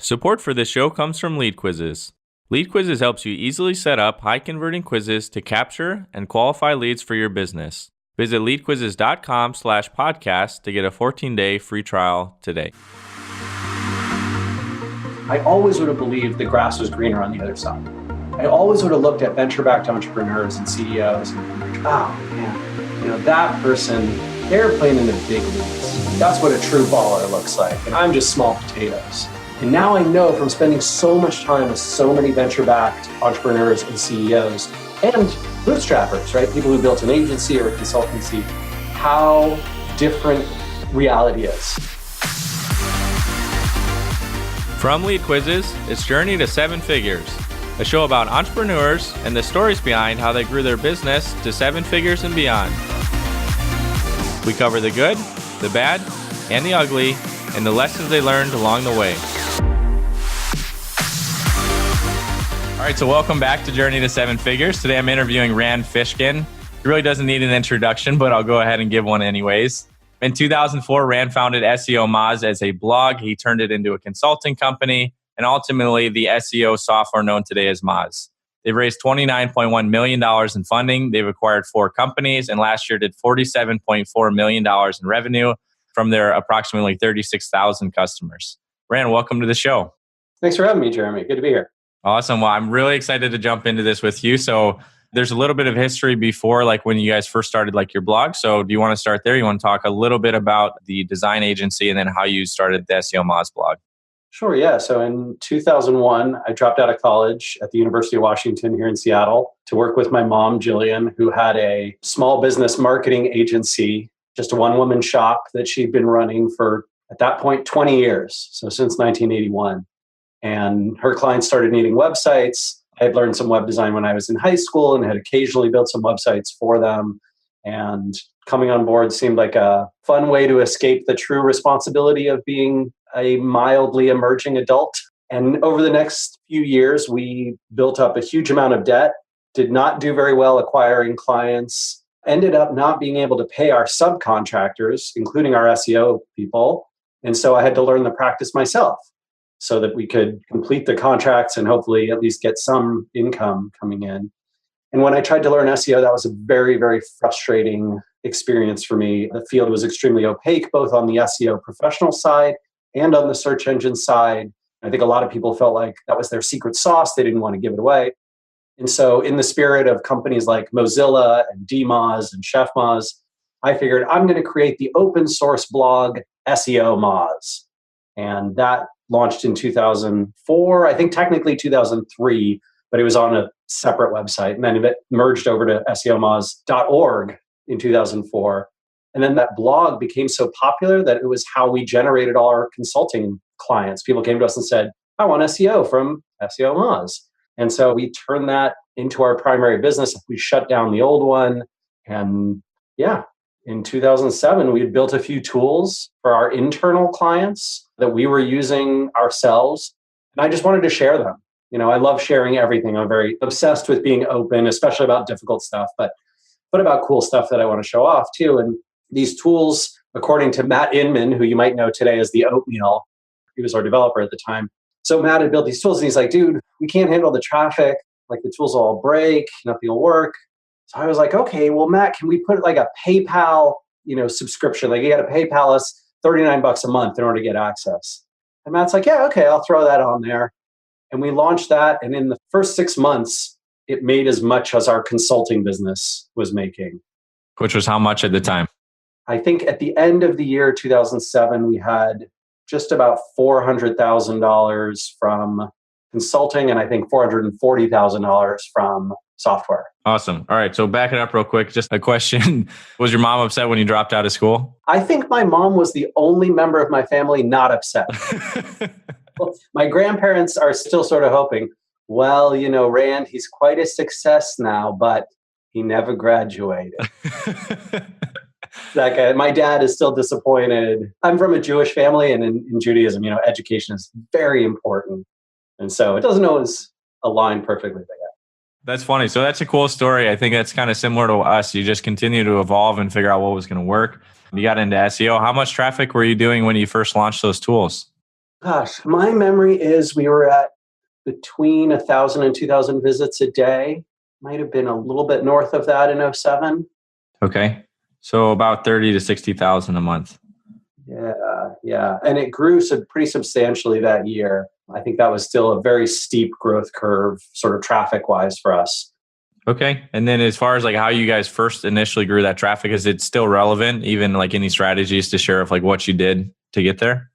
Support for this show comes from Lead Quizzes. Lead Quizzes helps you easily set up high-converting quizzes to capture and qualify leads for your business. Visit leadquizzes.com/podcast to get a 14-day free trial today. I always would have believed the grass was greener on the other side. I always would have looked at venture-backed entrepreneurs and CEOs and oh man, that person, they're playing in the big leagues. That's what a true baller looks like. And I'm just small potatoes. And now I know from spending so much time with so many venture-backed entrepreneurs and CEOs and bootstrappers, right? People who built an agency or a consultancy, how different reality is. From Lead Quizzes, it's Journey to Seven Figures, a show about entrepreneurs and the stories behind how they grew their business to seven figures and beyond. We cover the good, the bad, and the ugly, and the lessons they learned along the way. All right, so welcome back to Journey to Seven Figures. Today I'm interviewing Rand Fishkin. He really doesn't need an introduction, but I'll go ahead and give one anyways. In 2004, Rand founded SEOMoz as a blog. He turned it into a consulting company and ultimately the SEO software known today as Mozs. They've raised $29.1 million in funding. They've acquired 4 companies and last year did $47.4 million in revenue from their approximately 36,000 customers. Rand, welcome to the show. Thanks for having me, Jeremy. Good to be here. Awesome. Well, I'm really excited to jump into this with you. So there's a little bit of history before, like when you guys first started like your blog. So do you want to start there? You want to talk a little bit about the design agency and then how you started the SEOMoz blog? Sure, yeah. So in 2001, I dropped out of college at the University of Washington here in Seattle to work with my mom, Jillian, who had a small business marketing agency, just a one-woman shop that she'd been running for, at that point, 20 years. So since 1981. And her clients started needing websites. I had learned some web design when I was in high school and had occasionally built some websites for them. And coming on board seemed like a fun way to escape the true responsibility of being a mildly emerging adult. And over the next few years, we built up a huge amount of debt, did not do very well acquiring clients, ended up not being able to pay our subcontractors, including our SEO people. And so I had to learn the practice myself so that we could complete the contracts and hopefully at least get some income coming in. And when I tried to learn SEO, that was a very, very frustrating experience for me. The field was extremely opaque, both on the SEO professional side and on the search engine side. I think a lot of people felt like that was their secret sauce. They didn't want to give it away. And so in the spirit of companies like Mozilla and DMoz and ChefMoz, I figured I'm going to create the open source blog SEOMoz. And that launched in 2004, I think technically 2003, but it was on a separate website. And then it merged over to SEOMoz.org in 2004. And then that blog became so popular that it was how we generated all our consulting clients. People came to us and said, I want SEO from SEOMoz. And so we turned that into our primary business. We shut down the old one. And yeah, in 2007, we had built a few tools for our internal clients that we were using ourselves. And I just wanted to share them. I love sharing everything. I'm very obsessed with being open, especially about difficult stuff, but about cool stuff that I want to show off too. And these tools, according to Matt Inman, who you might know today as the Oatmeal, he was our developer at the time. So Matt had built these tools and he's like, dude, we can't handle the traffic. Like the tools will all break, nothing will work. So I was like, okay, well, Matt, can we put like a PayPal, subscription? Like you got to PayPal us $39 a month in order to get access. And Matt's like, yeah, okay, I'll throw that on there. And we launched that. And in the first 6 months, it made as much as our consulting business was making. Which was how much at the time? I think at the end of the year 2007, we had just about $400,000 from consulting and I think $440,000 from software. Awesome. All right. So back it up real quick. Just a question. Was your mom upset when you dropped out of school? I think my mom was the only member of my family not upset. My grandparents are still sort of hoping, well, Rand, he's quite a success now, but he never graduated. My dad is still disappointed. I'm from a Jewish family, and in Judaism, education is very important. And so it doesn't always align perfectly with that. That's funny. So that's a cool story. I think that's kind of similar to us. You just continue to evolve and figure out what was going to work. You got into SEO. How much traffic were you doing when you first launched those tools? Gosh, my memory is we were at between 1,000 and 2,000 visits a day. Might have been a little bit north of that in '07. Okay. So about 30 to 60,000 a month. Yeah. And it grew pretty substantially that year. I think that was still a very steep growth curve, sort of traffic wise for us. Okay. And then as far as like how you guys first initially grew that traffic, is it still relevant? Even like any strategies to share of like what you did to get there?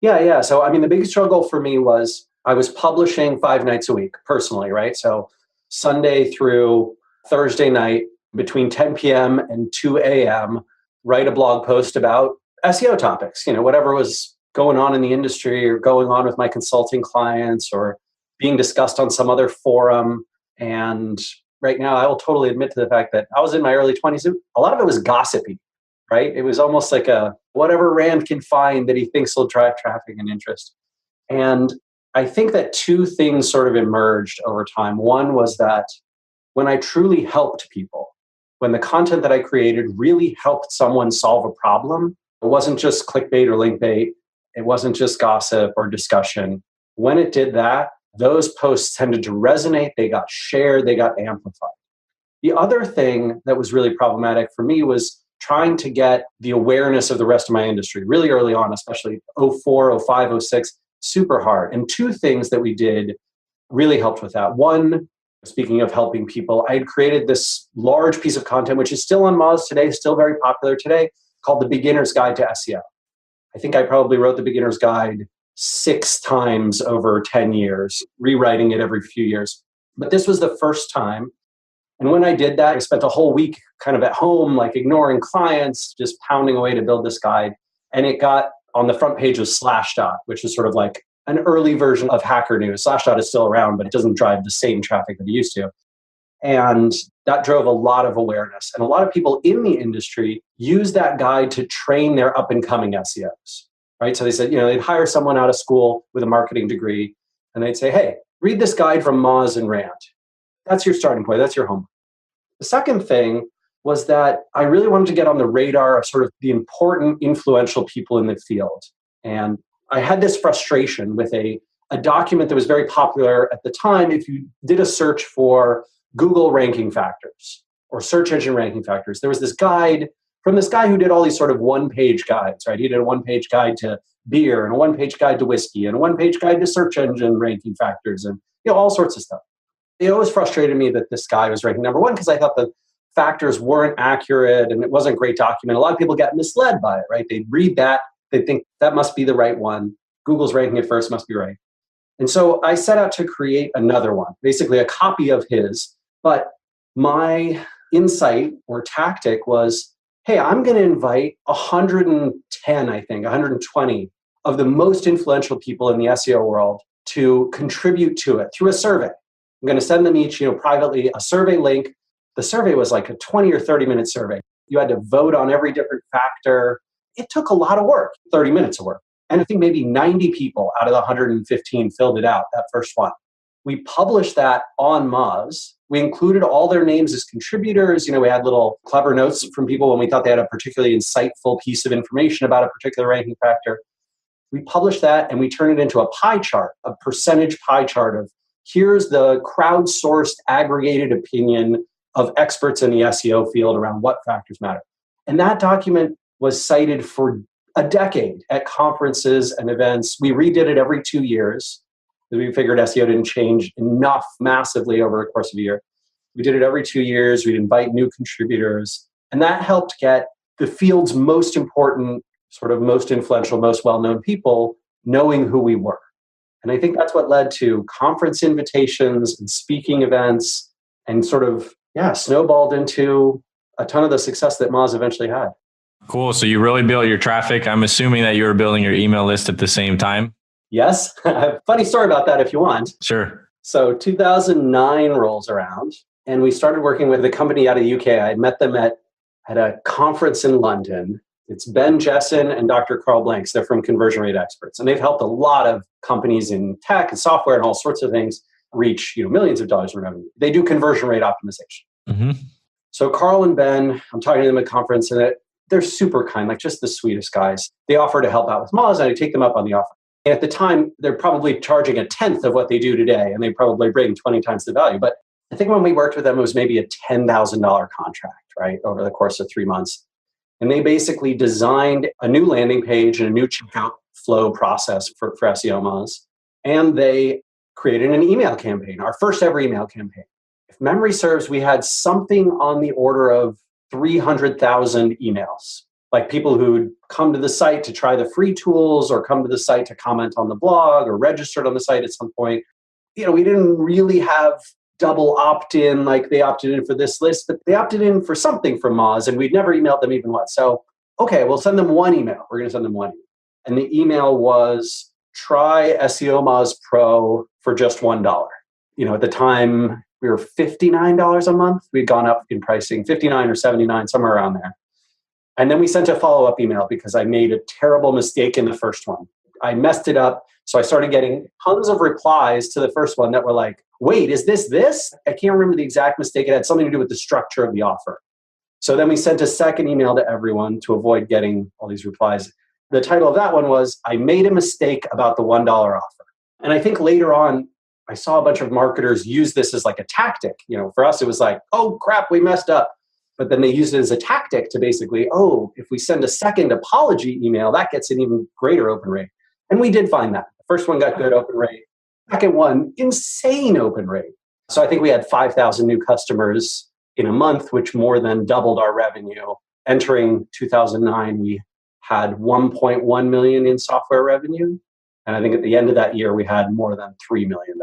Yeah. So, I mean, the big struggle for me was I was publishing 5 nights a week personally, right? So Sunday through Thursday night between 10 p.m. and 2 a.m., write a blog post about SEO topics, whatever was going on in the industry or going on with my consulting clients or being discussed on some other forum. And right now, I will totally admit to the fact that I was in my early 20s. A lot of it was gossipy, right? It was almost like a whatever Rand can find that he thinks will drive traffic and interest. And I think that 2 things sort of emerged over time. One was that when I truly helped people, when the content that I created really helped someone solve a problem, it wasn't just clickbait or link bait. It wasn't just gossip or discussion. When it did that, those posts tended to resonate. They got shared. They got amplified. The other thing that was really problematic for me was trying to get the awareness of the rest of my industry really early on, especially '04, '05, '06, super hard. And 2 things that we did really helped with that. One, speaking of helping people, I had created this large piece of content, which is still on Moz today, still very popular today, called The Beginner's Guide to SEO. I think I probably wrote The Beginner's Guide 6 times over 10 years, rewriting it every few years. But this was the first time. And when I did that, I spent a whole week kind of at home, like ignoring clients, just pounding away to build this guide. And it got on the front page of Slashdot, which is sort of like an early version of Hacker News. Slashdot is still around, but it doesn't drive the same traffic that it used to. And that drove a lot of awareness. And a lot of people in the industry use that guide to train their up and coming SEOs, right? So they said, they'd hire someone out of school with a marketing degree and they'd say, hey, read this guide from Moz and Rand. That's your starting point. That's your homework. The second thing was that I really wanted to get on the radar of sort of the important, influential people in the field. And I had this frustration with a document that was very popular at the time. If you did a search for Google ranking factors or search engine ranking factors, there was this guide from this guy who did all these sort of one-page guides, right? He did a one-page guide to beer and a one-page guide to whiskey and a one-page guide to search engine ranking factors and all sorts of stuff. It always frustrated me that this guy was ranking number 1 because I thought the factors weren't accurate and it wasn't a great document. A lot of people get misled by it, right? They'd read that, they think that must be the right one. Google's ranking it first, must be right. And so I set out to create another one, basically a copy of his. But my insight or tactic was, hey, I'm going to invite 110, I think, 120 of the most influential people in the SEO world to contribute to it through a survey. I'm going to send them each, privately a survey link. The survey was like a 20 or 30-minute survey. You had to vote on every different factor. It took a lot of work, 30 minutes of work. And I think maybe 90 people out of the 115 filled it out, that first one. We published that on Moz. We included all their names as contributors. We had little clever notes from people when we thought they had a particularly insightful piece of information about a particular ranking factor. We published that and we turned it into a pie chart, a percentage pie chart of here's the crowdsourced aggregated opinion of experts in the SEO field around what factors matter. And that document was cited for a decade at conferences and events. We redid it every 2 years. We figured SEO didn't change enough massively over the course of a year. We did it every 2 years. We'd invite new contributors. And that helped get the field's most important, sort of most influential, most well-known people knowing who we were. And I think that's what led to conference invitations and speaking events and sort of, snowballed into a ton of the success that Moz eventually had. Cool. So you really built your traffic. I'm assuming that you were building your email list at the same time. Yes. Funny story about that if you want. Sure. So 2009 rolls around and we started working with a company out of the UK. I met them at a conference in London. It's Ben Jessen and Dr. Carl Blanks. They're from Conversion Rate Experts. And they've helped a lot of companies in tech and software and all sorts of things reach millions of dollars in revenue. They do conversion rate optimization. Mm-hmm. So Carl and Ben, I'm talking to them at a conference and they're super kind, like just the sweetest guys. They offer to help out with Moz and I take them up on the offer. And at the time, they're probably charging a tenth of what they do today, and they probably bring 20 times the value. But I think when we worked with them, it was maybe a $10,000 contract, right, over the course of 3 months. And they basically designed a new landing page and a new checkout flow process for SEOMoz. And they created an email campaign, our first ever email campaign. If memory serves, we had something on the order of 300,000 emails, like people who'd come to the site to try the free tools or come to the site to comment on the blog or registered on the site at some point. We didn't really have double opt-in, like they opted in for this list, but they opted in for something from Moz, and we'd never emailed them even once. So, okay, we'll send them one email. We're going to send them one email. And the email was, try SEOMoz Pro for just $1. At the time, we were $59 a month. We'd gone up in pricing, 59 or 79, somewhere around there. And then we sent a follow-up email because I made a terrible mistake in the first one. I messed it up. So I started getting tons of replies to the first one that were like, wait, is this? I can't remember the exact mistake. It had something to do with the structure of the offer. So then we sent a second email to everyone to avoid getting all these replies. The title of that one was, I made a mistake about the $1 offer. And I think later on, I saw a bunch of marketers use this as like a tactic. For us, it was like, oh crap, we messed up. But then they used it as a tactic to basically, if we send a second apology email, that gets an even greater open rate. And we did find that. The first one got good open rate. Second one, insane open rate. So I think we had 5,000 new customers in a month, which more than doubled our revenue. Entering 2009, we had 1.1 million in software revenue. And I think at the end of that year, we had more than $3 million.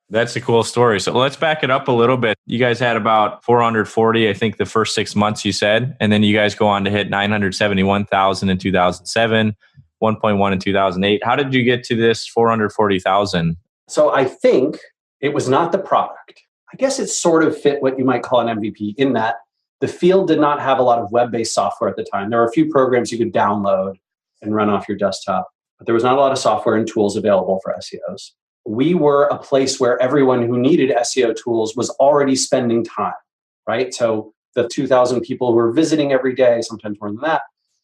That's a cool story. So let's back it up a little bit. You guys had about 440, I think the first 6 months you said, and then you guys go on to hit 971,000 in 2007, 1.1 in 2008. How did you get to this 440,000? So I think it was not the product. I guess it sort of fit what you might call an MVP in that the field did not have a lot of web-based software at the time. There were a few programs you could download and run off your desktop, but there was not a lot of software and tools available for SEOs. We were a place where everyone who needed SEO tools was already spending time, right? So the 2,000 people who were visiting every day, sometimes more than that,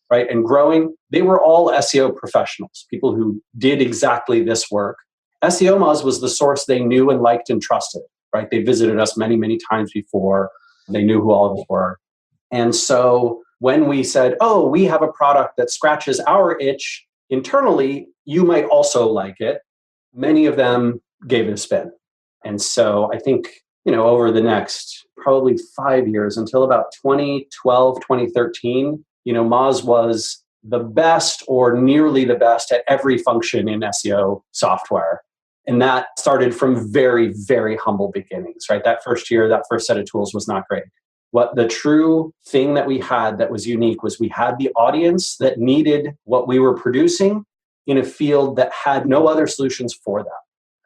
right, and growing, they were all SEO professionals, people who did exactly this work. SEOMoz was the source they knew and liked and trusted, right? They visited us many, many times before. They knew who all of us were. And so when we said, we have a product that scratches our itch internally, you might also like it, many of them gave it a spin. And so I think, over the next probably 5 years until about 2012, 2013, Moz was the best or nearly the best at every function in SEO software. And that started from very, very humble beginnings, right? That first year, that first set of tools was not great. What the true thing that we had that was unique was we had the audience that needed what we were producing in a field that had no other solutions for them,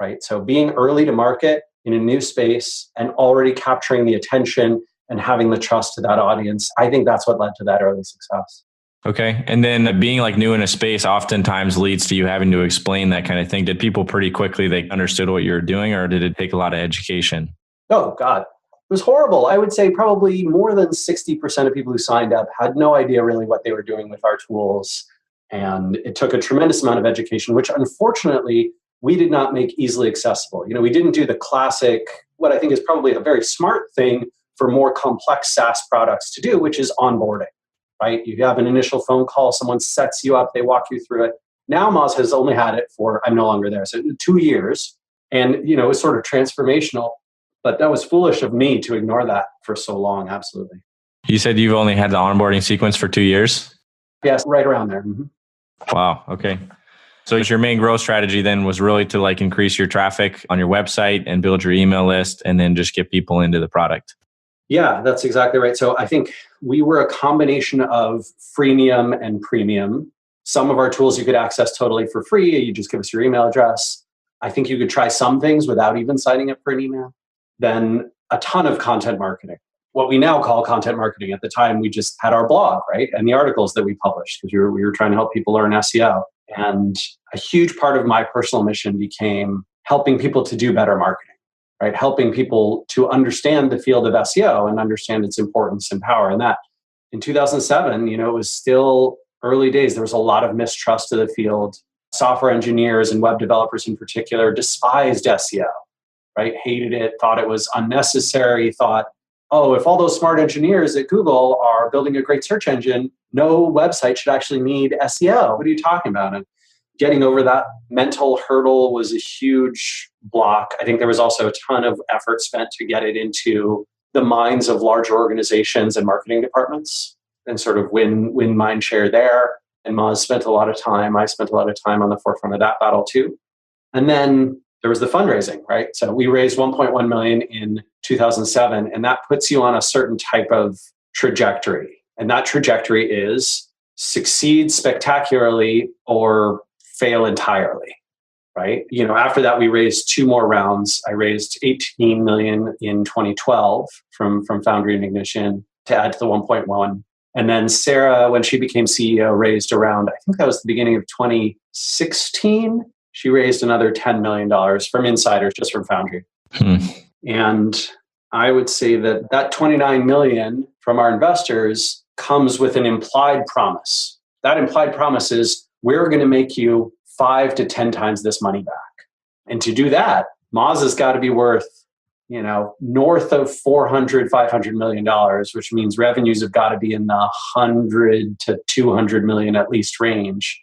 right? So being early to market in a new space and already capturing the attention and having the trust to that audience, I think that's what led to that early success. Okay. And then being like new in a space oftentimes leads to you having to explain that kind of thing. Did people pretty quickly, they understood what you were doing, or did it take a lot of education? Oh, God. It was horrible. I would say probably more than 60% of people who signed up had no idea really what they were doing with our tools. And it took a tremendous amount of education, which unfortunately we did not make easily accessible. We didn't do the classic, what I think is probably a very smart thing for more complex SaaS products to do, which is onboarding, right? You have an initial phone call, someone sets you up, they walk you through it. Now Moz has only had it for, I'm no longer there, so 2 years. And, it was sort of transformational, but that was foolish of me to ignore that for so long, absolutely. You said you've only had the onboarding sequence for 2 years? Yes, right around there. Mm-hmm. Wow. Okay. So your main growth strategy then was really to increase your traffic on your website and build your email list and then just get people into the product. Yeah, that's exactly right. So I think we were a combination of freemium and premium. Some of our tools you could access totally for free. You just give us your email address. I think you could try some things without even signing up for an email. Then a ton of content marketing. What we now call content marketing. At the time, we just had our blog, right? And the articles that we published because we were trying to help people learn SEO. And a huge part of my personal mission became helping people to do better marketing, right? Helping people to understand the field of SEO and understand its importance and power. And that in 2007, it was still early days. There was a lot of mistrust of the field. software engineers and web developers in particular despised SEO, right? Hated it, thought it was unnecessary, thought, oh, if all those smart engineers at Google are building a great search engine, no website should actually need SEO. What are you talking about? And getting over that mental hurdle was a huge block. I think there was also a ton of effort spent to get it into the minds of larger organizations and marketing departments and sort of win mind share there. And Moz spent a lot of time. I spent a lot of time on the forefront of that battle too. And then there was the fundraising, right? So we raised 1.1 million in 2007, and that puts you on a certain type of trajectory. And that trajectory is succeed spectacularly or fail entirely, right? After that, we raised 2 more rounds. I raised 18 million in 2012 from Foundry and Ignition to add to the 1.1. And then Sarah, when she became CEO, raised around, I think that was the beginning of 2016. She raised another $10 million from insiders, just from Foundry. And I would say that 29 million from our investors comes with an implied promise. That implied promise is we're going to make you 5 to 10 times this money back. And to do that, Moz has got to be worth, north of $400, $500 million, which means revenues have got to be in the 100 to 200 million at least range.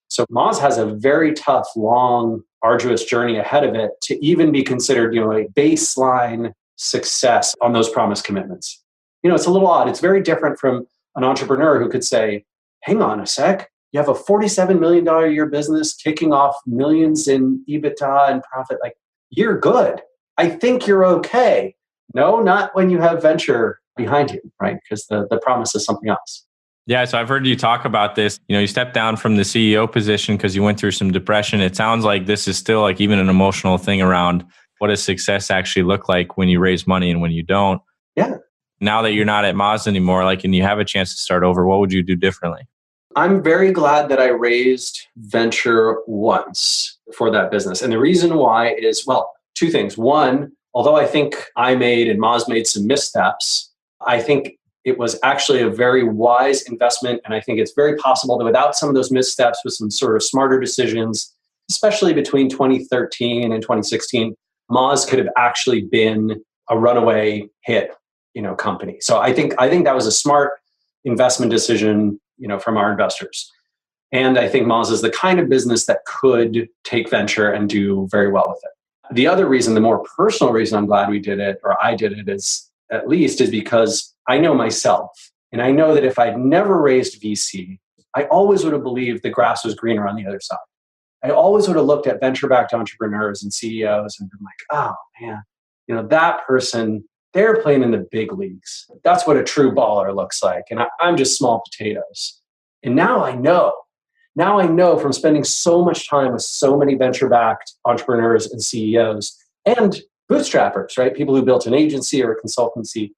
So Moz has a very tough, long, arduous journey ahead of it to even be considered, a baseline success on those promise commitments. It's a little odd. It's very different from an entrepreneur who could say, hang on a sec, you have a $47 million a year business kicking off millions in EBITDA and profit. Like, you're good. I think you're okay. No, not when you have venture behind you, right? Because the promise is something else. Yeah, so I've heard you talk about this. You stepped down from the CEO position because you went through some depression. It sounds like this is still like even an emotional thing around what does success actually look like when you raise money and when you don't. Yeah. Now that you're not at Moz anymore, and you have a chance to start over, what would you do differently? I'm very glad that I raised venture once for that business. And the reason why is, 2 things. One, although I think I made and Moz made some missteps, I think it was actually a very wise investment. And I think it's very possible that without some of those missteps, with some sort of smarter decisions, especially between 2013 and 2016, Moz could have actually been a runaway hit, company. So I think that was a smart investment decision, from our investors. And I think Moz is the kind of business that could take venture and do very well with it. The other reason, the more personal reason I'm glad we did it, or I did it, is because I know myself. And I know that if I'd never raised VC, I always would have believed the grass was greener on the other side. I always would have looked at venture-backed entrepreneurs and CEOs and been like, oh man, that person, they're playing in the big leagues. That's what a true baller looks like. And I'm just small potatoes. And now I know from spending so much time with so many venture-backed entrepreneurs and CEOs and bootstrappers, right? People who built an agency or a consultancy,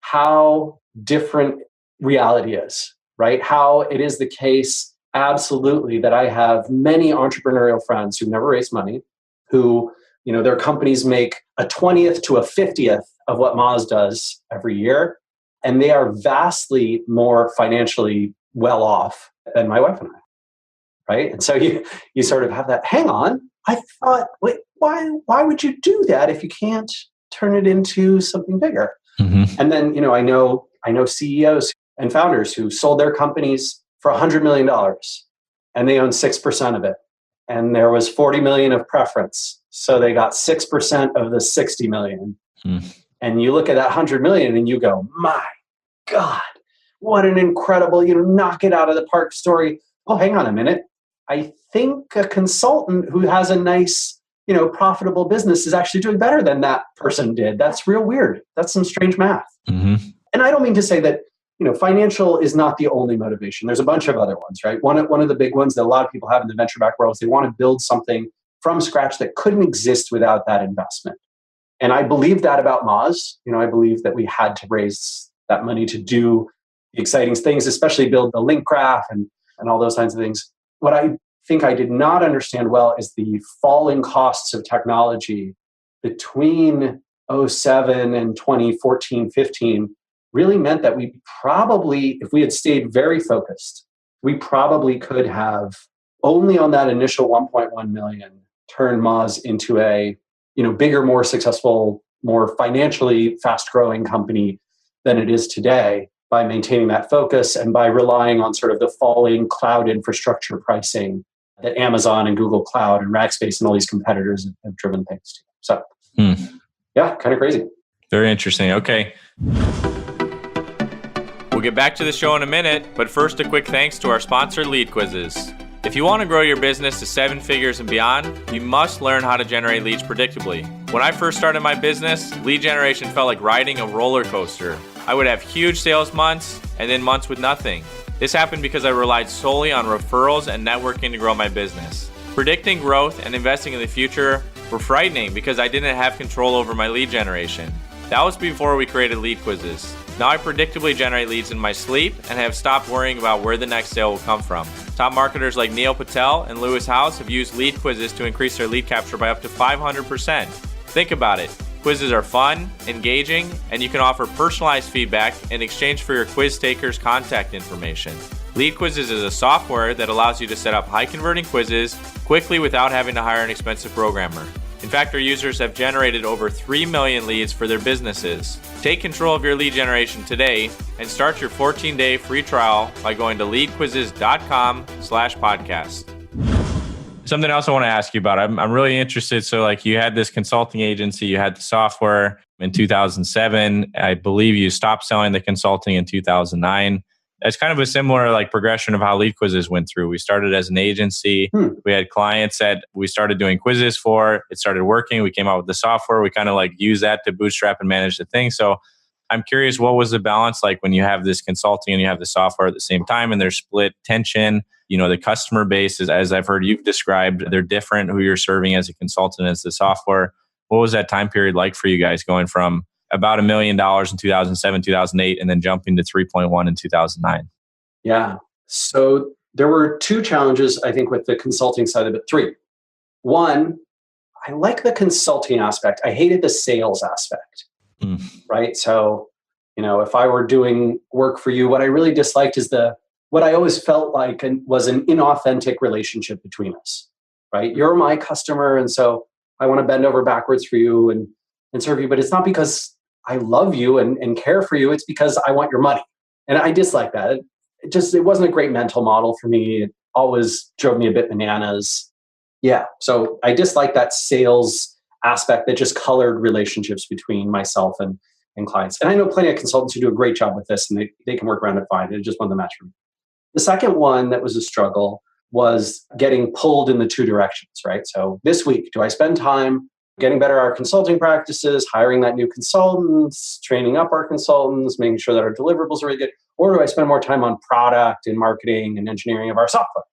how different reality is, right? How it is the case, absolutely, that I have many entrepreneurial friends who never raised money, who, their companies make a 20th to a 50th of what Moz does every year. And they are vastly more financially well off than my wife and I, right? And so you sort of have that, hang on, I thought, wait, why would you do that if you can't turn it into something bigger? Mm-hmm. And then, I know CEOs and founders who sold their companies for $100 million and they own 6% of it. And there was 40 million of preference. So they got 6% of the 60 million. And you look at that 100 million and you go, my God, what an incredible, knock it out of the park story. Oh, hang on a minute. I think a consultant who has a nice, profitable business is actually doing better than that person did. That's real weird. That's some strange math. Mm-hmm. And I don't mean to say that, financial is not the only motivation. There's a bunch of other ones, right? One of the big ones that a lot of people have in the venture-backed world is they want to build something from scratch that couldn't exist without that investment. And I believe that about Moz. I believe that we had to raise that money to do the exciting things, especially build the link graph and all those kinds of things. What I think I did not understand well is the falling costs of technology between 2007 and 2014, 15 really meant that we probably, if we had stayed very focused, we probably could have only on that initial 1.1 million turned Moz into a, bigger, more successful, more financially fast-growing company than it is today by maintaining that focus and by relying on sort of the falling cloud infrastructure pricing that Amazon and Google Cloud and Rackspace and all these competitors have driven things to. So, yeah, kind of crazy. Very interesting. Okay. We'll get back to the show in a minute, but first a quick thanks to our sponsor, Lead Quizzes. If you want to grow your business to 7 figures and beyond, you must learn how to generate leads predictably. When I first started my business, lead generation felt like riding a roller coaster. I would have huge sales months and then months with nothing. This happened because I relied solely on referrals and networking to grow my business. Predicting growth and investing in the future were frightening because I didn't have control over my lead generation. That was before we created Lead Quizzes. Now I predictably generate leads in my sleep and have stopped worrying about where the next sale will come from. Top marketers like Neil Patel and Lewis House have used Lead Quizzes to increase their lead capture by up to 500%. Think about it. Quizzes are fun, engaging, and you can offer personalized feedback in exchange for your quiz taker's contact information. Lead Quizzes is a software that allows you to set up high-converting quizzes quickly without having to hire an expensive programmer. In fact, our users have generated over 3 million leads for their businesses. Take control of your lead generation today and start your 14-day free trial by going to leadquizzes.com/podcast. Something else I want to ask you about. I'm really interested. So like you had this consulting agency, you had the software in 2007. I believe you stopped selling the consulting in 2009. It's kind of a similar like progression of how Lead Quizzes went through. We started as an agency. We had clients that we started doing quizzes for. It started working. We came out with the software. We kind of like use that to bootstrap and manage the thing. So I'm curious, what was the balance like when you have this consulting and you have the software at the same time and there's split tension? The customer base is, as I've heard you've described, they're different who you're serving as a consultant as the software. What was that time period like for you guys going from about $1 million in 2007, 2008, and then jumping to 3.1 in 2009? Yeah. So there were 2 challenges, I think, with the consulting side of it. 3. 1, I like the consulting aspect. I hated the sales aspect, right? So, if I were doing work for you, what I really disliked is what I always felt like was an inauthentic relationship between us, right? You're my customer, and so I want to bend over backwards for you and serve you, but it's not because I love you and care for you. It's because I want your money. And I dislike that. It wasn't a great mental model for me. It always drove me a bit bananas. Yeah. So I dislike that sales aspect that just colored relationships between myself and clients. And I know plenty of consultants who do a great job with this and they can work around it fine. It just wasn't the match for me. The second one that was a struggle was getting pulled in the 2 directions, right? So this week, do I spend time getting better at our consulting practices, hiring that new consultants, training up our consultants, making sure that our deliverables are really good? Or do I spend more time on product and marketing and engineering of our software?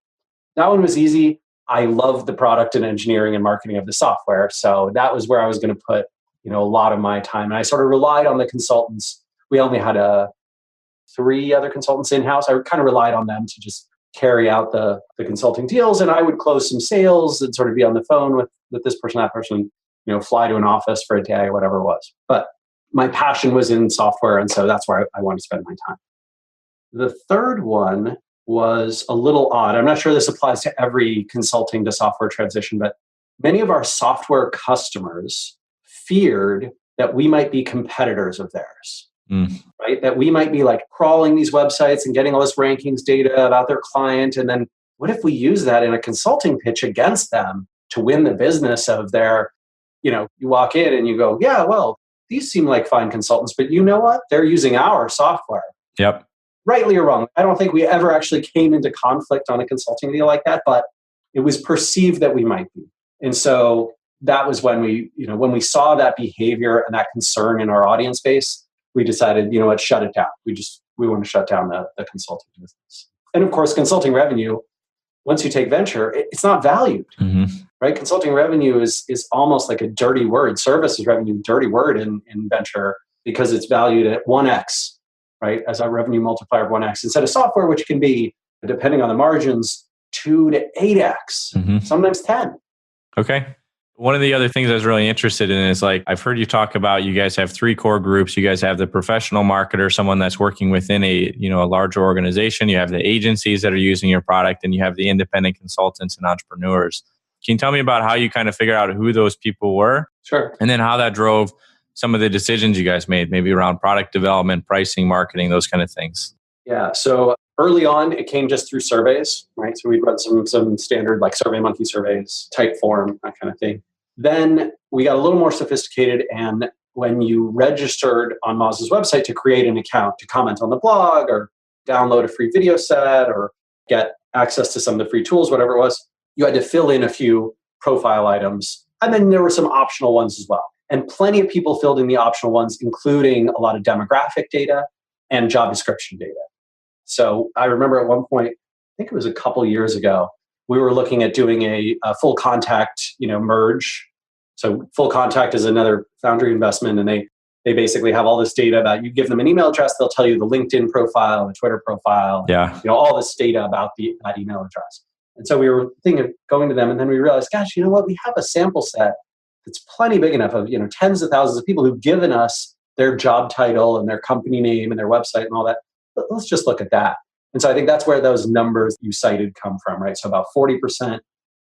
That one was easy. I love the product and engineering and marketing of the software. So that was where I was going to put, a lot of my time. And I sort of relied on the consultants. We only had 3 other consultants in-house. I kind of relied on them to just carry out the consulting deals. And I would close some sales and sort of be on the phone with this person, that person, fly to an office for a day or whatever it was. But my passion was in software. And so that's where I wanted to spend my time. The third one was a little odd. I'm not sure this applies to every consulting to software transition, but many of our software customers feared that we might be competitors of theirs, right? That we might be like crawling these websites and getting all this rankings data about their client. And then what if we use that in a consulting pitch against them to win the business of their, you walk in and you go, yeah, well, these seem like fine consultants, but you know what? They're using our software. Yep. Rightly or wrong. I don't think we ever actually came into conflict on a consulting deal like that, but it was perceived that we might be. And so that was when when we saw that behavior and that concern in our audience base, we decided, shut it down. We want to shut down the consulting business. And of course, consulting revenue, once you take venture, it's not valued, right? Consulting revenue is almost like a dirty word. Services revenue, dirty word in venture because it's valued at 1x, right? As a revenue multiplier of 1x instead of software, which can be, depending on the margins, 2 to 8x, sometimes 10. Okay. One of the other things I was really interested in is like, I've heard you talk about, you guys have 3 core groups. You guys have the professional marketer, someone that's working within a larger organization. You have the agencies that are using your product, and you have the independent consultants and entrepreneurs. Can you tell me about how you kind of figure out who those people were? Sure. And then how that drove some of the decisions you guys made, maybe around product development, pricing, marketing, those kind of things? Yeah. So early on, it came just through surveys, right? So we'd run some standard like SurveyMonkey surveys, type form, that kind of thing. Then we got a little more sophisticated. And when you registered on Moz's website to create an account, to comment on the blog or download a free video set or get access to some of the free tools, whatever it was, you had to fill in a few profile items. And then there were some optional ones as well. And plenty of people filled in the optional ones, including a lot of demographic data and job description data. So I remember at one point, I think it was a couple years ago, we were looking at doing a full contact, merge. So full contact is another Foundry investment, and they basically have all this data about, you give them an email address, they'll tell you the LinkedIn profile, the Twitter profile, all this data about that email address. And so we were thinking of going to them, and then we realized, gosh, you know what? We have a sample set that's plenty big enough of tens of thousands of people who've given us their job title and their company name and their website and all that. Let's just look at that. And so I think that's where those numbers you cited come from, right? So about 40%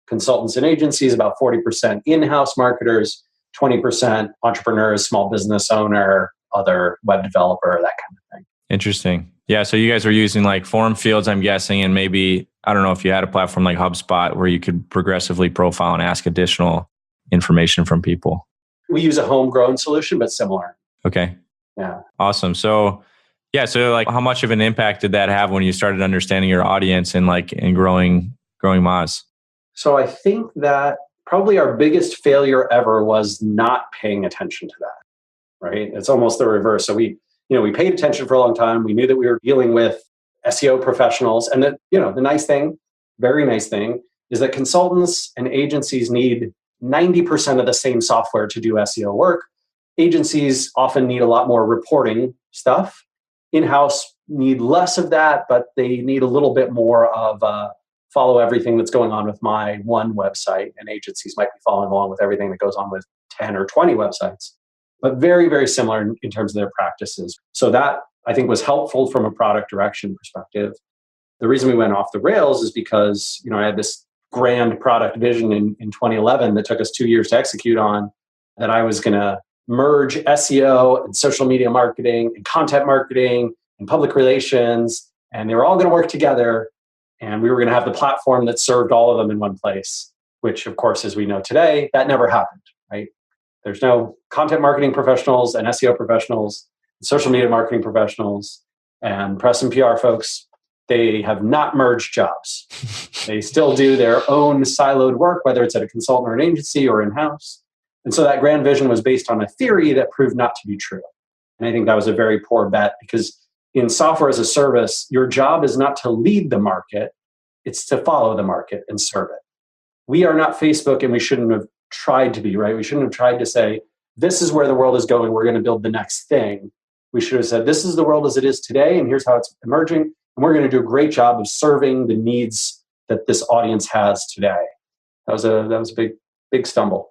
consultants and agencies, about 40% in-house marketers, 20% entrepreneurs, small business owner, other web developer, that kind of thing. Interesting. Yeah. So you guys were using like form fields, I'm guessing, and maybe, I don't know if you had a platform like HubSpot where you could progressively profile and ask additional information from people. We use a homegrown solution, but similar. Okay. Yeah. Awesome. So like how much of an impact did that have when you started understanding your audience and growing Moz? So I think that probably our biggest failure ever was not paying attention to that, right? It's almost the reverse. So we paid attention for a long time. We knew that we were dealing with SEO professionals, and that, the nice thing, very nice thing, is that consultants and agencies need 90% of the same software to do SEO work. Agencies often need a lot more reporting stuff. In-house need less of that, but they need a little bit more of follow everything that's going on with my one website, and agencies might be following along with everything that goes on with 10 or 20 websites, but very, very similar in terms of their practices. So that, I think, was helpful from a product direction perspective. The reason we went off the rails is because, I had this grand product vision in 2011 that took us 2 years to execute on, that I was going to merge SEO and social media marketing and content marketing and public relations, and they were all going to work together. And we were going to have the platform that served all of them in one place, which, of course, as we know today, that never happened, right? There's no content marketing professionals and SEO professionals, and social media marketing professionals, and press and PR folks. They have not merged jobs. They still do their own siloed work, whether it's at a consultant or an agency or in-house. And so that grand vision was based on a theory that proved not to be true. And I think that was a very poor bet, because in software as a service, your job is not to lead the market, it's to follow the market and serve it. We are not Facebook, and we shouldn't have tried to be, right? We shouldn't have tried to say, this is where the world is going, we're going to build the next thing. We should have said, this is the world as it is today, and here's how it's emerging, and we're going to do a great job of serving the needs that this audience has today. That was a big stumble.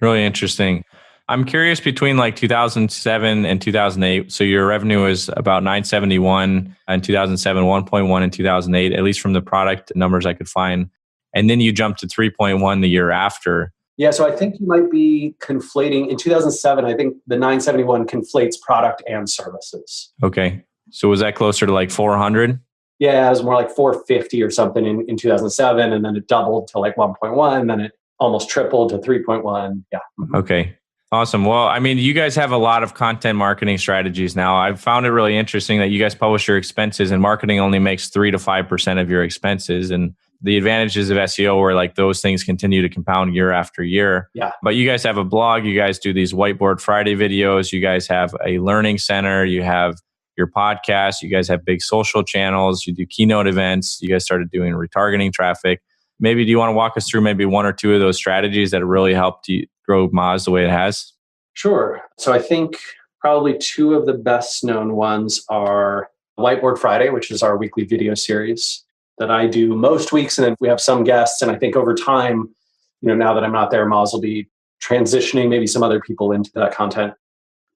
Really interesting. I'm curious, between 2007 and 2008, so your revenue was about 971 in 2007, 1.1 in 2008, at least from the product numbers I could find. And then you jumped to 3.1 the year after. Yeah, so I think you might be conflating. In 2007, I think the 971 conflates product and services. Okay. So was that closer to 400? Yeah, it was more like 450 or something in 2007. And then it doubled to 1.1. And then it almost tripled to 3.1. Yeah. Okay. Awesome. Well, you guys have a lot of content marketing strategies now. I've found it really interesting that you guys publish your expenses, and marketing only makes 3 to 5% of your expenses. And the advantages of SEO where those things continue to compound year after year. Yeah. But you guys have a blog, you guys do these Whiteboard Friday videos, you guys have a learning center, you have your podcast, you guys have big social channels, you do keynote events, you guys started doing retargeting traffic. Maybe do you want to walk us through maybe one or two of those strategies that really helped you grow Moz the way it has? Sure. So I think probably two of the best known ones are Whiteboard Friday, which is our weekly video series that I do most weeks. And then we have some guests. And I think over time, now that I'm not there, Moz will be transitioning maybe some other people into that content.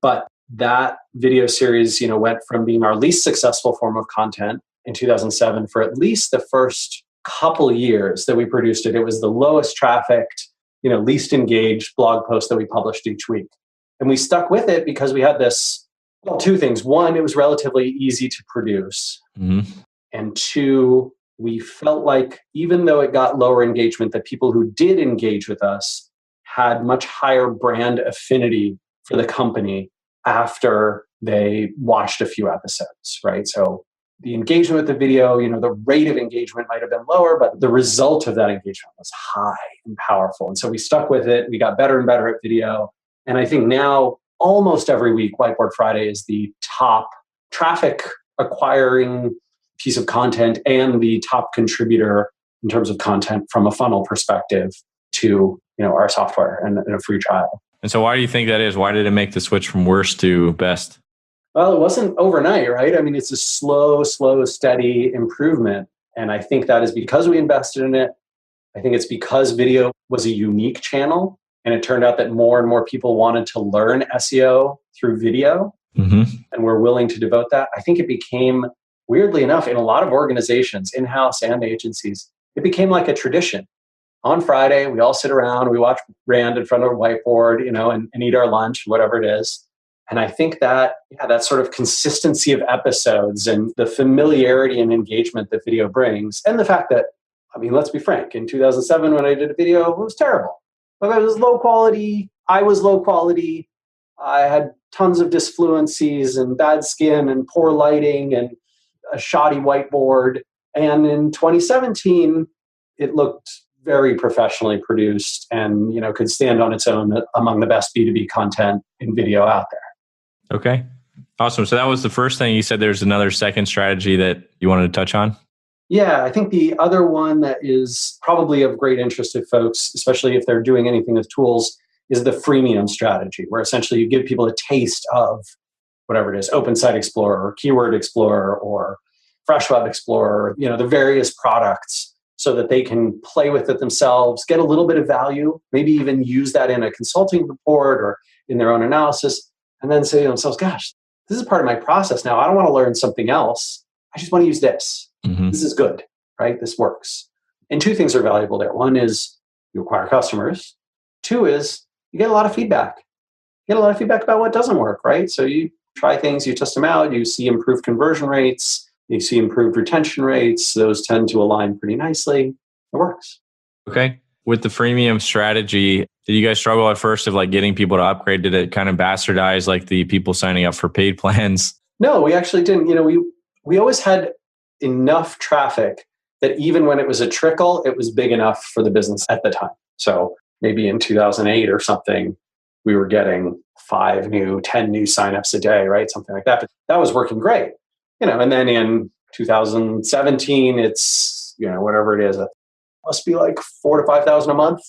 But that video series, went from being our least successful form of content in 2007 for at least the first couple years that we produced it. It was the lowest trafficked, least engaged blog post that we published each week. And we stuck with it because we had two things. One, it was relatively easy to produce. Mm-hmm. And two, we felt like even though it got lower engagement, that people who did engage with us had much higher brand affinity for the company after they watched a few episodes, right? So the engagement with the video, the rate of engagement might have been lower, but the result of that engagement was high and powerful. And so we stuck with it. We got better and better at video. And I think now almost every week, Whiteboard Friday is the top traffic acquiring piece of content and the top contributor in terms of content from a funnel perspective to our software and a free trial. And so why do you think that is? Why did it make the switch from worst to best? Well, it wasn't overnight, right? I mean, it's a slow, steady improvement. And I think that is because we invested in it. I think it's because video was a unique channel. And it turned out that more and more people wanted to learn SEO through video. Mm-hmm. And we're willing to devote that. I think it became, weirdly enough, in a lot of organizations, in-house and agencies, it became like a tradition. On Friday, we all sit around, we watch Rand in front of a whiteboard, and eat our lunch, whatever it is. And I think that sort of consistency of episodes and the familiarity and engagement that video brings, and the fact that, let's be frank, in 2007 when I did a video, it was terrible. It was low quality. I was low quality. I had tons of disfluencies and bad skin and poor lighting and a shoddy whiteboard. And in 2017, it looked very professionally produced and, could stand on its own among the best B2B content in video out there. Okay. Awesome. So that was the first thing. You said there's another second strategy that you wanted to touch on? Yeah, I think the other one that is probably of great interest to folks, especially if they're doing anything with tools, is the freemium strategy, where essentially you give people a taste of whatever it is, Open Site Explorer or Keyword Explorer or Fresh Web Explorer, the various products, so that they can play with it themselves, get a little bit of value, maybe even use that in a consulting report or in their own analysis, and then say to themselves, gosh, this is part of my process now. I don't want to learn something else. I just want to use this. Mm-hmm. This is good, right? This works. And two things are valuable there. One is you acquire customers. Two is you get a lot of feedback. You get a lot of feedback about what doesn't work, right? So you try things, you test them out, you see improved conversion rates, you see improved retention rates. Those tend to align pretty nicely. It works. Okay. With the freemium strategy, did you guys struggle at first of getting people to upgrade? Did it kind of bastardize the people signing up for paid plans? No, we actually didn't. We always had enough traffic that even when it was a trickle, it was big enough for the business at the time. So maybe in 2008 or something, we were getting 10 new signups a day, right? Something like that. But that was working great. And then in 2017, it's, whatever it is, it must be like 4,000 to 5,000 a month.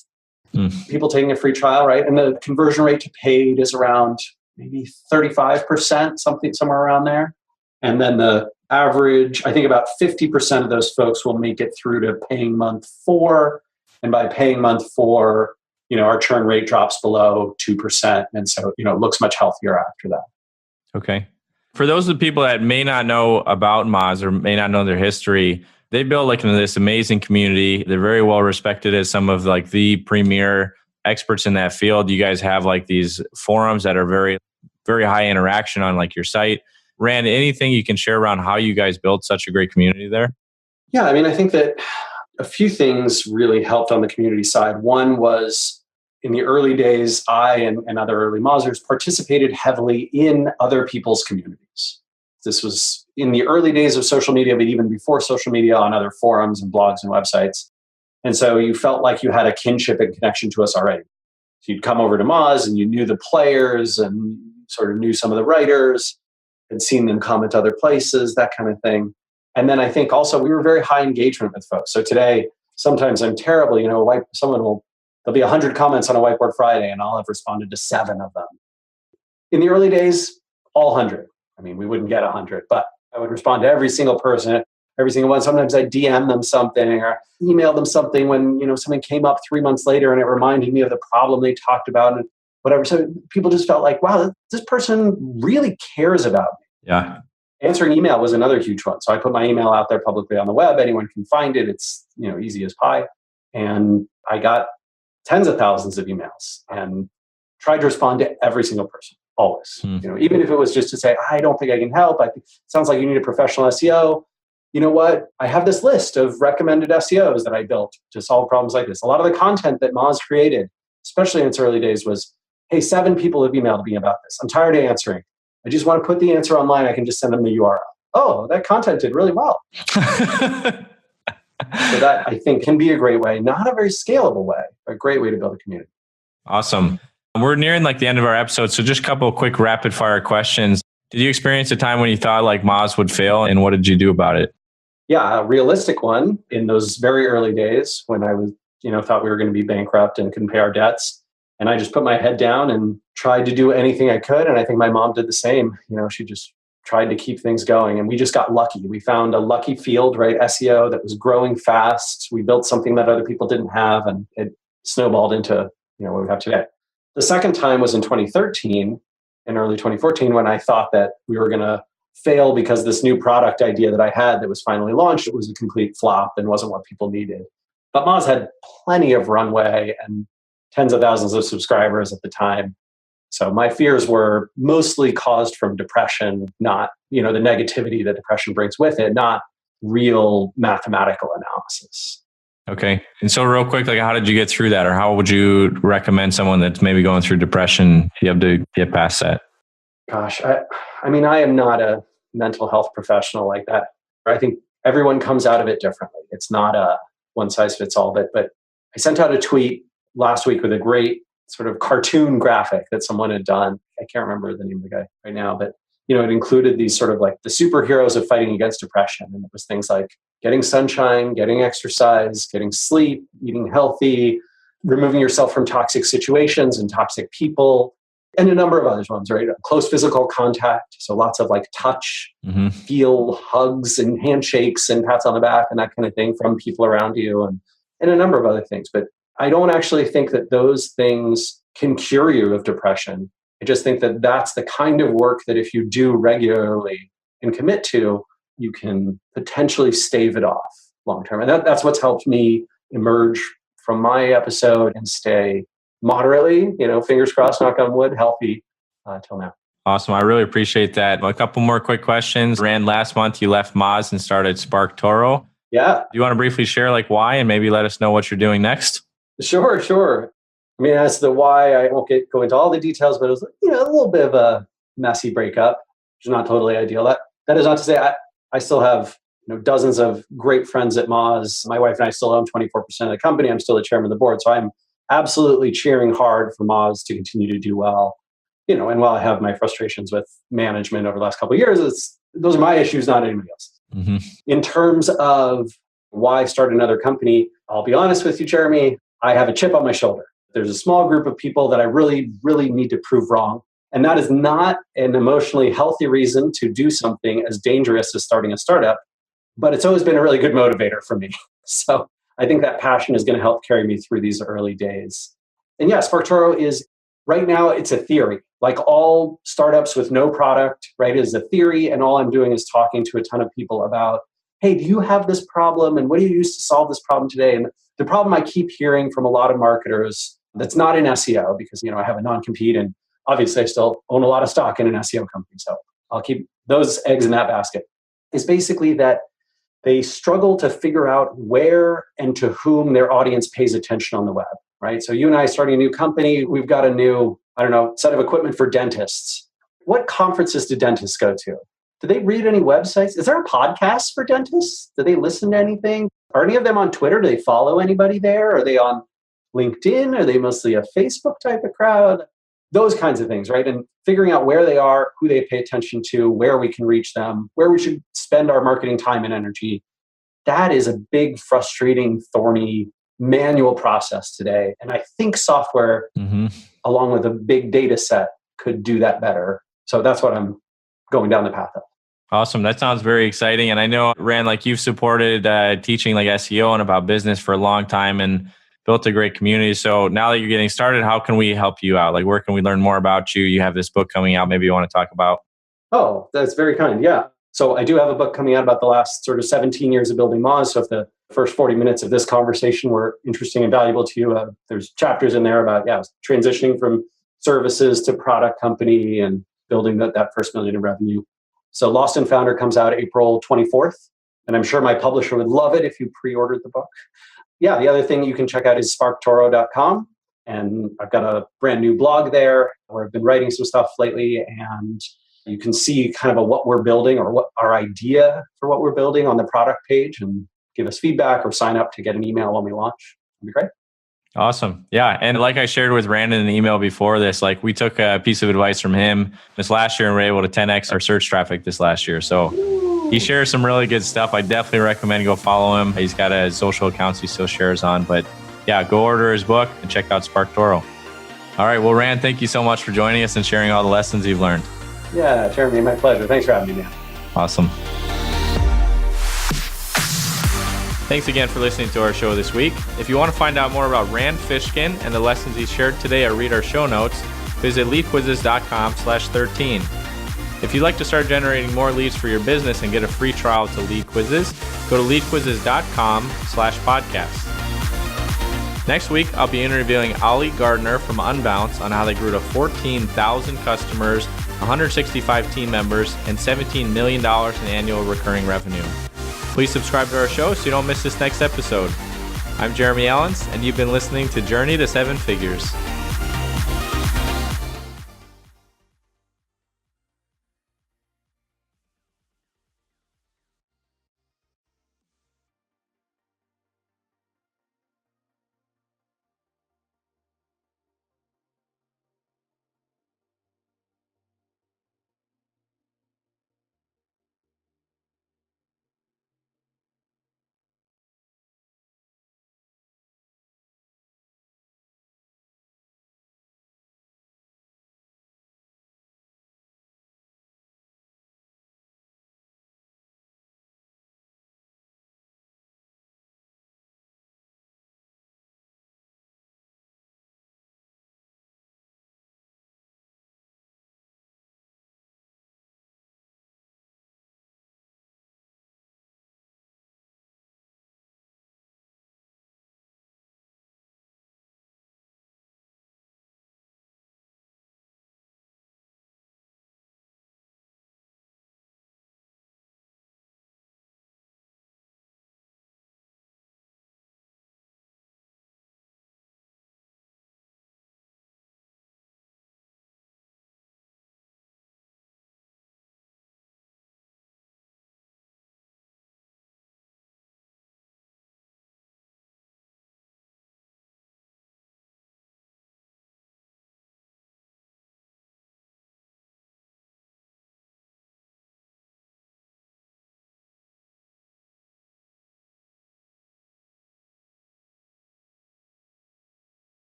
People taking a free trial, right? And the conversion rate to paid is around maybe 35%, somewhere around there. And then the average, I think about 50% of those folks will make it through to paying month 4. And by paying month 4, our churn rate drops below 2%. And so, it looks much healthier after that. Okay. For those of the people that may not know about Moz or may not know their history, they built this amazing community. They're very well respected as some of the premier experts in that field. You guys have these forums that are very, very high interaction on your site. Rand, anything you can share around how you guys built such a great community there? Yeah, I think that a few things really helped on the community side. One was in the early days, I and other early Mozzers participated heavily in other people's communities. This was in the early days of social media, but even before social media, on other forums and blogs and websites. And so you felt like you had a kinship and connection to us already. So you'd come over to Moz and you knew the players and sort of knew some of the writers, had seen them comment other places, that kind of thing. And then I think also we were very high engagement with folks. So today, sometimes I'm terrible, there'll be 100 comments on a Whiteboard Friday and I'll have responded to 7 of them. In the early days, all 100. We wouldn't get 100, but I would respond to every single person. every single one. Sometimes I DM them something or email them something when, something came up 3 months later and it reminded me of the problem they talked about and whatever. So people just felt like, wow, this person really cares about me. Yeah. Answering email was another huge one. So I put my email out there publicly on the web. Anyone can find it. It's, easy as pie. And I got tens of thousands of emails and tried to respond to every single person, always. Even if it was just to say, I don't think I can help. I think sounds like you need a professional SEO. You know what? I have this list of recommended SEOs that I built to solve problems like this. A lot of the content that Moz created, especially in its early days, was, hey, 7 people have emailed me about this. I'm tired of answering. I just want to put the answer online. I can just send them the URL. Oh, that content did really well. So that, I think, can be a great way, not a very scalable way, but a great way to build a community. Awesome. We're nearing the end of our episode. So just a couple of quick rapid fire questions. Did you experience a time when you thought Moz would fail, and what did you do about it? Yeah, a realistic one in those very early days when I was, thought we were going to be bankrupt and couldn't pay our debts. And I just put my head down and tried to do anything I could. And I think my mom did the same. She just tried to keep things going. And we just got lucky. We found a lucky field, right? SEO that was growing fast. We built something that other people didn't have, and it snowballed into, what we have today. The second time was in 2013 and early 2014 when I thought that we were going to fail because this new product idea that I had that was finally launched, it was a complete flop and wasn't what people needed. But Moz had plenty of runway and tens of thousands of subscribers at the time. So my fears were mostly caused from depression, not, the negativity that depression brings with it, not real mathematical analysis. Okay. And so real quick, how did you get through that? Or how would you recommend someone that's maybe going through depression, you have to get past that? Gosh, I am not a mental health professional like that. I think everyone comes out of it differently. It's not a one size fits all, but I sent out a tweet last week with a great sort of cartoon graphic that someone had done. I can't remember the name of the guy right now, but it included these sort of the superheroes of fighting against depression. And it was things like getting sunshine, getting exercise, getting sleep, eating healthy, removing yourself from toxic situations and toxic people, and a number of other ones, right? Close physical contact. So lots of touch, feel, hugs and handshakes and pats on the back and that kind of thing from people around you, and a number of other things. But I don't actually think that those things can cure you of depression. I just think that that's the kind of work that if you do regularly and commit to, you can potentially stave it off long term. And that's what's helped me emerge from my episode and stay moderately, fingers crossed, knock on wood, healthy till now. Awesome. I really appreciate that. A couple more quick questions. Rand, last month you left Moz and started SparkToro. Yeah. Do you want to briefly share why and maybe let us know what you're doing next? Sure. As the why, I won't go into all the details, but it was a little bit of a messy breakup, which is not totally ideal. That is not to say I still have dozens of great friends at Moz. My wife and I still own 24% of the company. I'm still the chairman of the board, so I'm absolutely cheering hard for Moz to continue to do well. And while I have my frustrations with management over the last couple of years, those are my issues, not anybody else. Mm-hmm. In terms of why start another company, I'll be honest with you, Jeremy, I have a chip on my shoulder. There's a small group of people that I really, really need to prove wrong. And that is not an emotionally healthy reason to do something as dangerous as starting a startup, but it's always been a really good motivator for me. So I think that passion is going to help carry me through these early days. And yeah, SparkToro is, right now, it's a theory. Like all startups with no product, right, is a theory. And all I'm doing is talking to a ton of people about, hey, do you have this problem? And what do you use to solve this problem today? And the problem I keep hearing from a lot of marketers that's not in SEO, because I have a non-compete and obviously I still own a lot of stock in an SEO company. So I'll keep those eggs in that basket, is basically that they struggle to figure out where and to whom their audience pays attention on the web, right? So you and I starting a new company, we've got a new, set of equipment for dentists. What conferences do dentists go to? Do they read any websites? Is there a podcast for dentists? Do they listen to anything? Are any of them on Twitter? Do they follow anybody there? Are they on LinkedIn? Are they mostly a Facebook type of crowd? Those kinds of things, right? And figuring out where they are, who they pay attention to, where we can reach them, where we should spend our marketing time and energy. That is a big, frustrating, thorny, manual process today. And I think software, along with a big data set, could do that better. So that's what I'm going down the path of. Awesome. That sounds very exciting. And I know, Rand, like you've supported teaching like SEO and about business for a long time and built a great community. So now that you're getting started, how can we help you out? Like, where can we learn more about you? You have this book coming out. Maybe you want to talk about. Oh, that's very kind. Yeah. So I do have a book coming out about the last sort of 17 years of building Moz. So if the first 40 minutes of this conversation were interesting and valuable to you, there's chapters in there about, transitioning from services to product company and building that first $1 million in revenue. So Lost and Founder comes out April 24th. And I'm sure my publisher would love it if you pre-ordered the book. Yeah, the other thing you can check out is sparktoro.com. And I've got a brand new blog there where I've been writing some stuff lately. And you can see kind of what we're building or what our idea for what we're building on the product page and give us feedback or sign up to get an email when we launch. It'd be great. Awesome. Yeah. And like I shared with Rand in an email before this, like we took a piece of advice from him this last year and we're able to 10x our search traffic this last year. So he shares some really good stuff. I definitely recommend go follow him. He's got a social accounts he still shares on, but yeah, go order his book and check out SparkToro. All right. Well, Rand, thank you so much for joining us and sharing all the lessons you've learned. Yeah, Jeremy, my pleasure. Thanks for having me, man. Awesome. Thanks again for listening to our show this week. If you want to find out more about Rand Fishkin and the lessons he shared today or read our show notes, visit leadquizzes.com/13. If you'd like to start generating more leads for your business and get a free trial to Lead Quizzes, go to leadquizzes.com/podcast. Next week, I'll be interviewing Ali Gardner from Unbounce on how they grew to 14,000 customers, 165 team members, and $17 million in annual recurring revenue. Please subscribe to our show so you don't miss this next episode. I'm Jeremy Allens, and you've been listening to Journey to Seven Figures.